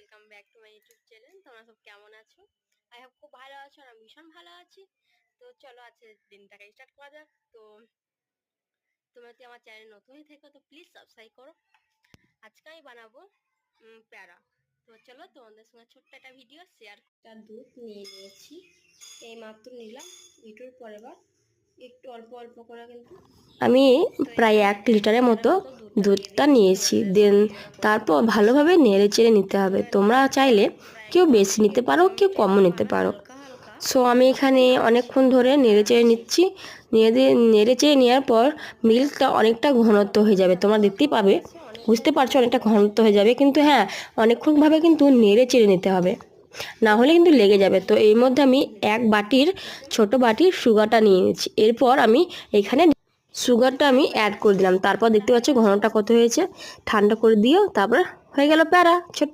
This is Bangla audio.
Welcome back to my YouTube channel. তোমরা সব কেমন আছো? আই হোপ খুব ভালো আছো, আর আমি ভীষণ ভালো আছি। তো চলো আজকের দিনটাকে স্টার্ট করা যাক। তো তোমরা যদি আমার চ্যানেল নতুন হয়ে থাকো তো প্লিজ সাবস্ক্রাইব করো। আজকে আমি বানাবো প্যারা। তো চলো তোমাদের সঙ্গে ছোট্ট একটা ভিডিও শেয়ার। দুধ নিয়ে নিয়েছি, এই মাত্র নিলাম। এটার পরে এবার একটু অল্প অল্প করে কিন্তু আমি প্রায় 1 লিটারের মতো দুধটা নিয়েছি। দেন তারপর ভালোভাবে নেড়ে চেড়ে নিতে হবে। তোমরা চাইলে কেউ বেশি নিতে পারো, কেউ কমও নিতে পারো। সো আমি এখানে অনেকক্ষণ ধরে নেড়ে চেড়ে নিচ্ছি। নেড়ে চেড়ে নেওয়ার পর মিল্কটা অনেকটা ঘনত্ব হয়ে যাবে, তোমরা দেখতেই পাবে, বুঝতে পারছো অনেকটা ঘনত্ব হয়ে যাবে। কিন্তু হ্যাঁ, অনেকক্ষণভাবে কিন্তু নেড়ে চেড়ে নিতে হবে, না হলে কিন্তু লেগে যাবে। তো এর মধ্যে আমি 1 বাটির ছোট বাটির সুগারটা নিয়ে নিচ্ছি। এরপর আমি এখানে সুগারটা আমি অ্যাড করে দিলাম। তারপর দেখতে পাচ্ছ ঘনটা কত হয়েছে। ঠান্ডা করে দিও, তারপর হয়ে গেল প্যারা ছোট্ট।